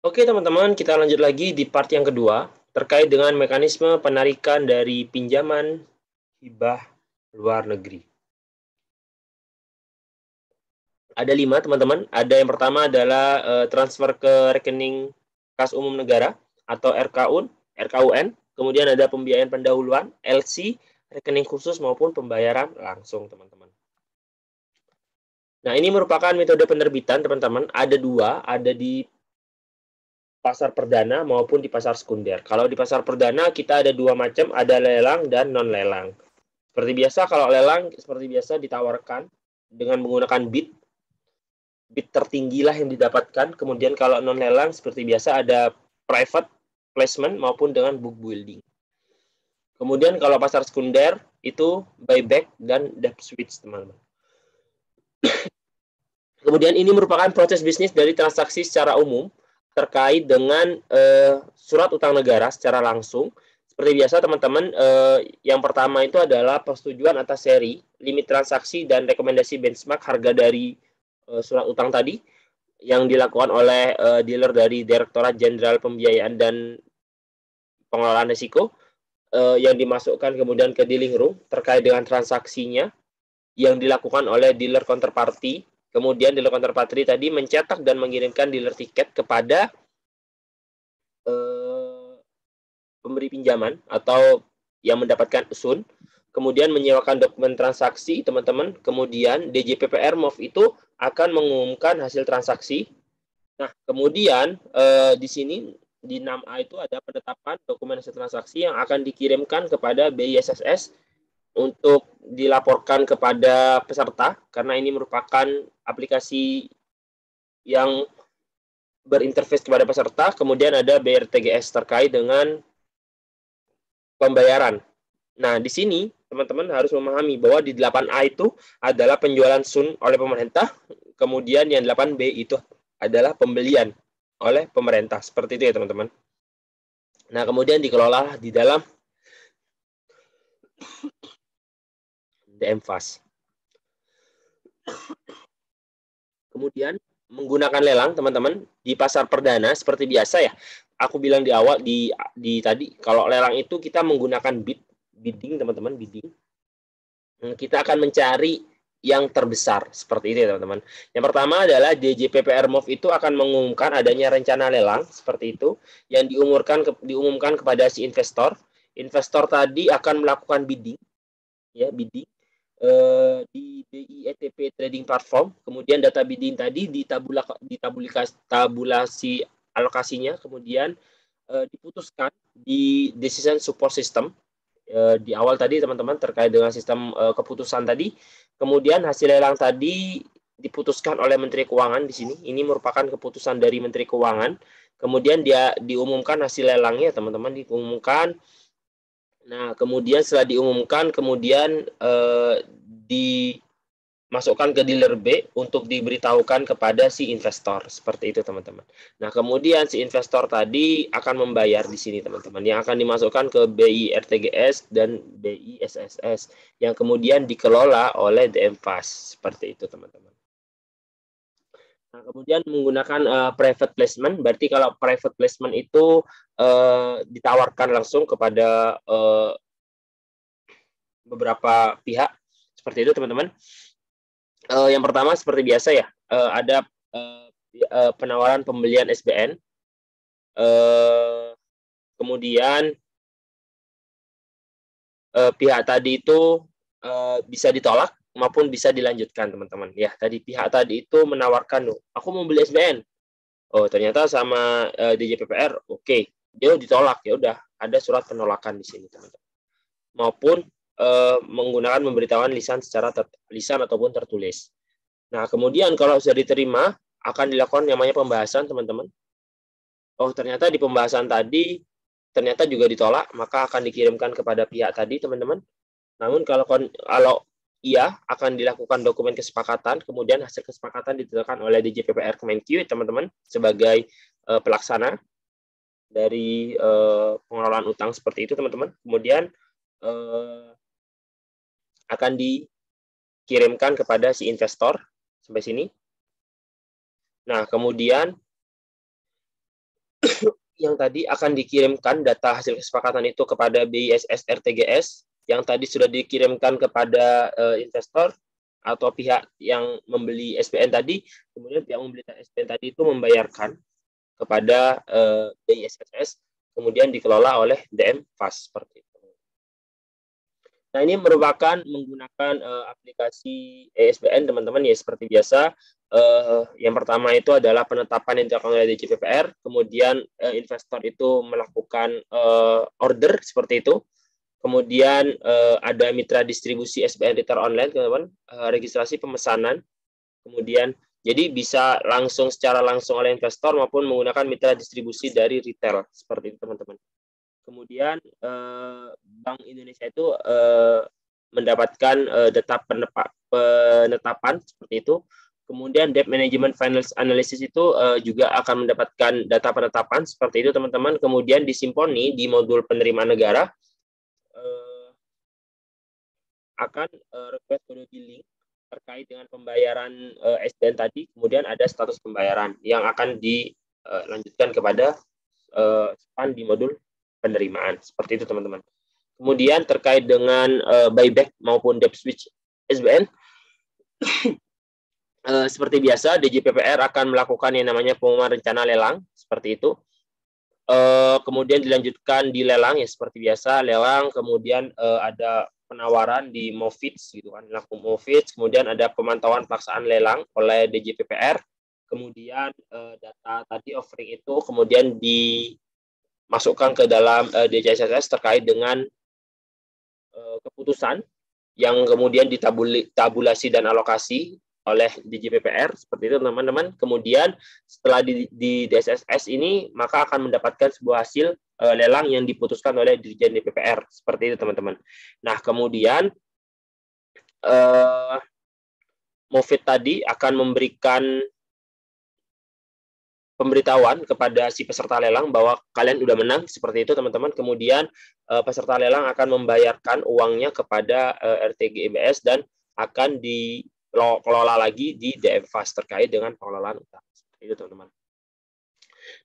Oke teman-teman, kita lanjut lagi di part yang kedua terkait dengan mekanisme penarikan dari pinjaman hibah luar negeri. Ada 5 teman-teman. Ada yang pertama adalah transfer ke rekening kas umum negara atau RKUN. Kemudian ada pembiayaan pendahuluan LC, rekening khusus maupun pembayaran langsung teman-teman. Nah ini merupakan metode penerbitan teman-teman. Ada 2, ada di pasar perdana maupun di pasar sekunder. Kalau di pasar perdana kita ada 2 macam, ada lelang dan non lelang. Seperti biasa kalau lelang seperti biasa ditawarkan dengan menggunakan bid tertinggilah yang didapatkan. Kemudian kalau non lelang seperti biasa ada private placement maupun dengan book building. Kemudian kalau pasar sekunder itu buyback dan debt switch teman-teman. Kemudian ini merupakan proses bisnis dari transaksi secara umum terkait dengan surat utang negara secara langsung. Seperti biasa teman-teman, yang pertama itu adalah persetujuan atas seri, limit transaksi, dan rekomendasi benchmark harga dari surat utang tadi yang dilakukan oleh dealer dari Direktorat Jenderal Pembiayaan dan Pengelolaan Risiko yang dimasukkan kemudian ke dealing room terkait dengan transaksinya yang dilakukan oleh dealer counterparty. Kemudian dealer counterparty tadi mencetak dan mengirimkan dealer tiket kepada pemberi pinjaman atau yang mendapatkan SUN, kemudian menyewakan dokumen transaksi, teman-teman. Kemudian DJPPR MOF itu akan mengumumkan hasil transaksi. Nah, kemudian di sini di 6A itu ada penetapan dokumen hasil transaksi yang akan dikirimkan kepada BISSS untuk dilaporkan kepada peserta karena ini merupakan aplikasi yang berinterface kepada peserta. Kemudian ada BRTGS terkait dengan pembayaran. Nah, di sini teman-teman harus memahami bahwa di 8A itu adalah penjualan SUN oleh pemerintah, kemudian yang 8B itu adalah pembelian oleh pemerintah. Seperti itu ya teman-teman. Nah, kemudian dikelola di dalam DMFAS. Kemudian menggunakan lelang teman-teman di pasar perdana seperti biasa ya. Aku bilang di awal di tadi kalau lelang itu kita menggunakan bidding teman-teman, bidding. Kita akan mencari yang terbesar seperti itu ya teman-teman. Yang pertama adalah DJPPR MOF itu akan mengumumkan adanya rencana lelang seperti itu yang diumumkan kepada si investor. Investor tadi akan melakukan bidding ya, bidding di BIETP Trading Platform. Kemudian data bidding tadi tabulasi alokasinya, kemudian diputuskan di decision support system di awal tadi teman-teman terkait dengan sistem keputusan tadi. Kemudian hasil lelang tadi diputuskan oleh Menteri Keuangan di sini. Ini merupakan keputusan dari Menteri Keuangan. Kemudian dia diumumkan hasil lelangnya teman-teman, diumumkan. Nah, kemudian setelah diumumkan, kemudian dimasukkan ke dealer B untuk diberitahukan kepada si investor. Seperti itu, teman-teman. Nah, kemudian si investor tadi akan membayar di sini, teman-teman. Yang akan dimasukkan ke BIRTGS dan BISSS yang kemudian dikelola oleh DMFAS. Seperti itu, teman-teman. Nah, kemudian menggunakan private placement, berarti kalau private placement itu ditawarkan langsung kepada beberapa pihak, seperti itu teman-teman. Yang pertama seperti biasa ya, ada penawaran pembelian SBN, kemudian pihak tadi itu bisa ditolak maupun bisa dilanjutkan teman-teman. Ya tadi pihak tadi itu menawarkan, aku mau beli SBN, oh ternyata sama DJPPR, oke, dia ditolak, ya udah ada surat penolakan di sini teman-teman. Maupun menggunakan pemberitahuan lisan secara lisan ataupun tertulis. Nah, kemudian kalau sudah diterima, akan dilakukan namanya pembahasan, teman-teman. Oh, ternyata di pembahasan tadi, ternyata juga ditolak, maka akan dikirimkan kepada pihak tadi, teman-teman. Namun kalau iya, akan dilakukan dokumen kesepakatan, kemudian hasil kesepakatan ditentukan oleh DJPPR Kemenkyu, teman-teman, sebagai pelaksana dari pengelolaan utang seperti itu, teman-teman. Kemudian akan dikirimkan kepada si investor sampai sini. Nah, kemudian yang tadi akan dikirimkan data hasil kesepakatan itu kepada BISS RTGS, yang tadi sudah dikirimkan kepada investor atau pihak yang membeli SBN tadi, kemudian pihak membeli SBN tadi itu membayarkan kepada BISS, kemudian dikelola oleh DM Fast seperti itu. Nah, ini merupakan menggunakan aplikasi ESBN, teman-teman, ya seperti biasa. Yang pertama itu adalah penetapan yang dilakukan oleh DJPPR, kemudian investor itu melakukan order seperti itu. Kemudian ada mitra distribusi SBN Retail Online, teman-teman, registrasi pemesanan. Kemudian jadi bisa langsung secara langsung oleh investor maupun menggunakan mitra distribusi dari retail seperti itu, teman-teman. Kemudian Bank Indonesia itu mendapatkan data penetapan seperti itu. Kemudian Debt Management Finance Analysis itu juga akan mendapatkan data penetapan seperti itu, teman-teman. Kemudian disimponi di modul penerimaan negara akan request kode billing terkait dengan pembayaran SDN tadi. Kemudian ada status pembayaran yang akan dilanjutkan kepada SPAN di modul penerimaan. Seperti itu, teman-teman. Kemudian terkait dengan buyback maupun debt switch SBN, seperti biasa, DJPPR akan melakukan yang namanya pengumuman rencana lelang, seperti itu. Kemudian dilanjutkan di lelang, ya seperti biasa, lelang, kemudian ada penawaran di Movits, gitu kan, laku Movits, kemudian ada pemantauan pelaksanaan lelang oleh DJPPR, kemudian data tadi offering itu kemudian dimasukkan ke dalam DJSS terkait dengan keputusan yang kemudian ditabulasi dan alokasi oleh DJPPR, seperti itu, teman-teman. Kemudian setelah di DSSS ini, maka akan mendapatkan sebuah hasil lelang yang diputuskan oleh Dirjen DPPR, seperti itu, teman-teman. Nah, kemudian Movit tadi akan memberikan pemberitahuan kepada si peserta lelang bahwa kalian udah menang, seperti itu, teman-teman. Kemudian peserta lelang akan membayarkan uangnya kepada RTGBS dan akan dikelola lagi di DM Fast terkait dengan pengelolaan utang. Itu, teman-teman.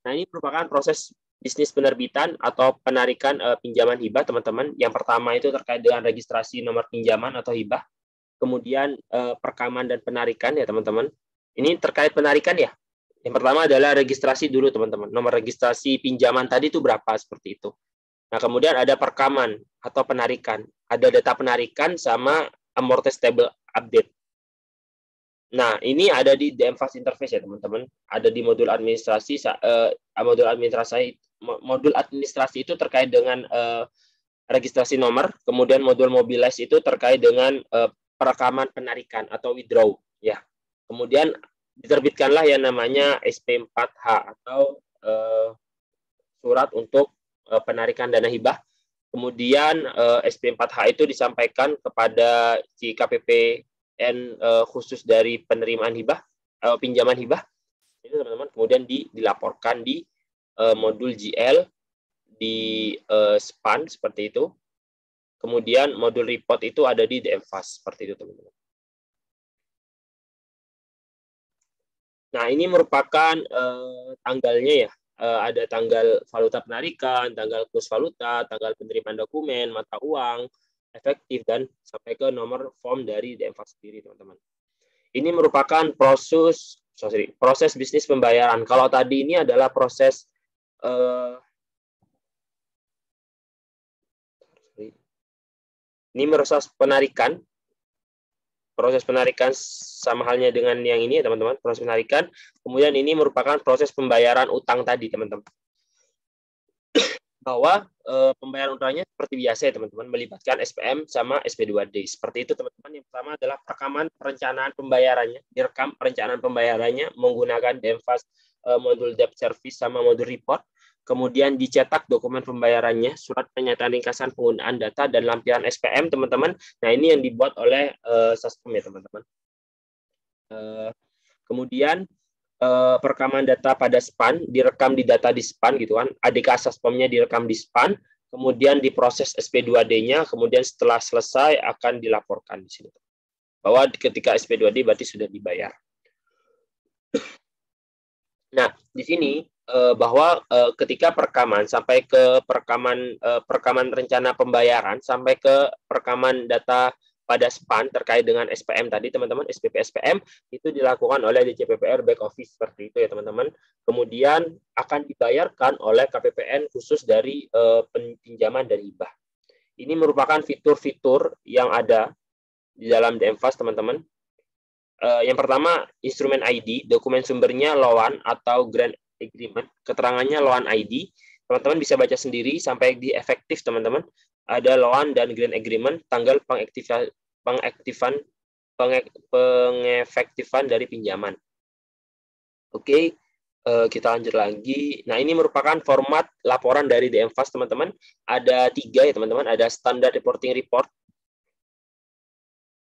Nah, ini merupakan proses bisnis penerbitan atau penarikan pinjaman hibah, teman-teman. Yang pertama itu terkait dengan registrasi nomor pinjaman atau hibah. Kemudian perekaman dan penarikan, ya, teman-teman. Ini terkait penarikan, ya. Yang pertama adalah registrasi dulu, teman-teman. Nomor registrasi pinjaman tadi itu berapa, seperti itu. Nah, kemudian ada perekaman atau penarikan. Ada data penarikan sama amortizable update. Nah, ini ada di DM Fast Interface, ya, teman-teman. Ada di modul administrasi. Modul administrasi itu terkait dengan registrasi nomor. Kemudian modul mobilize itu terkait dengan perekaman penarikan atau withdraw, ya. Kemudian diterbitkanlah yang namanya SP4H atau surat untuk penarikan dana hibah. Kemudian SP4H itu disampaikan kepada si KPPN khusus dari penerimaan hibah, pinjaman hibah. Itu, teman-teman. Kemudian dilaporkan di modul GL di SPAN, seperti itu. Kemudian modul report itu ada di DM Fast, seperti itu, teman-teman. Nah, ini merupakan tanggalnya, ya. Ada tanggal valuta penarikan, tanggal kurs valuta, tanggal penerimaan dokumen, mata uang, efektif, dan sampai ke nomor form dari DM Fast sendiri, teman-teman. Ini merupakan proses bisnis pembayaran. Kalau tadi ini adalah proses ini proses penarikan. Proses penarikan sama halnya dengan yang ini, teman-teman. Proses penarikan. Kemudian ini merupakan proses pembayaran utang tadi, teman-teman. Bahwa pembayaran utangnya seperti biasa, ya, teman-teman. Melibatkan SPM sama SP2D. Seperti itu, teman-teman. Yang pertama adalah rekaman perencanaan pembayarannya. Direkam perencanaan pembayarannya menggunakan DM Fast modul debt service sama modul report. Kemudian dicetak dokumen pembayarannya, surat pernyataan ringkasan penggunaan data, dan lampiran SPM, teman-teman. Nah, ini yang dibuat oleh Saskom, ya, teman-teman. Kemudian perekaman data pada SPAN, direkam di data di SPAN, gitu kan. ADK Saspomnya direkam di SPAN, kemudian diproses SP2D-nya, kemudian setelah selesai akan dilaporkan di sini. Bahwa ketika SP2D berarti sudah dibayar. Nah, di sini bahwa ketika perekaman sampai ke perekaman rencana pembayaran sampai ke perekaman data pada SPAN terkait dengan SPM tadi teman-teman, SPP SPM itu dilakukan oleh DJPPR back office seperti itu ya teman-teman. Kemudian akan dibayarkan oleh KPPN khusus dari pinjaman dari hibah. Ini merupakan fitur-fitur yang ada di dalam DMFAS teman-teman. Yang pertama, instrumen ID, dokumen sumbernya LOAN atau Grant Agreement, keterangannya LOAN ID. Teman-teman bisa baca sendiri sampai di efektif teman-teman. Ada LOAN dan Grant Agreement, tanggal pengefektifan dari pinjaman. Oke, kita lanjut lagi. Nah, ini merupakan format laporan dari DMFAS teman-teman. Ada 3 ya teman-teman. Ada Standard Reporting Report,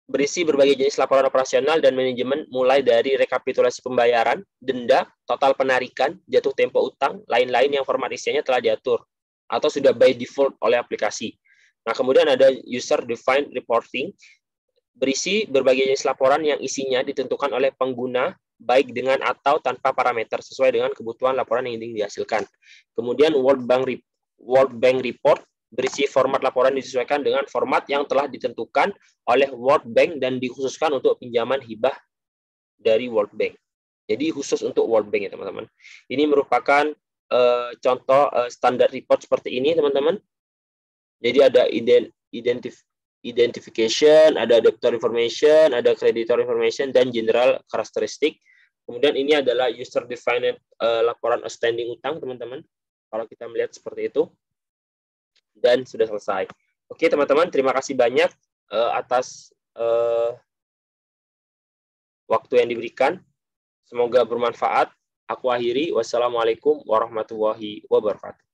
berisi berbagai jenis laporan operasional dan manajemen mulai dari rekapitulasi pembayaran, denda, total penarikan, jatuh tempo utang, lain-lain yang format isinya telah diatur atau sudah by default oleh aplikasi. Nah, kemudian ada user defined reporting, berisi berbagai jenis laporan yang isinya ditentukan oleh pengguna baik dengan atau tanpa parameter sesuai dengan kebutuhan laporan yang ingin dihasilkan. Kemudian World Bank Report, berisi format laporan disesuaikan dengan format yang telah ditentukan oleh World Bank dan dikhususkan untuk pinjaman hibah dari World Bank. Jadi khusus untuk World Bank ya teman-teman. Ini merupakan contoh standar report seperti ini teman-teman. Jadi ada identification, ada debtor information, ada creditor information, dan general characteristic. Kemudian ini adalah user defined laporan outstanding utang teman-teman. Kalau kita melihat seperti itu. Dan sudah selesai. Oke teman-teman, terima kasih banyak atas waktu yang diberikan. Semoga bermanfaat. Aku akhiri. Wassalamualaikum warahmatullahi wabarakatuh.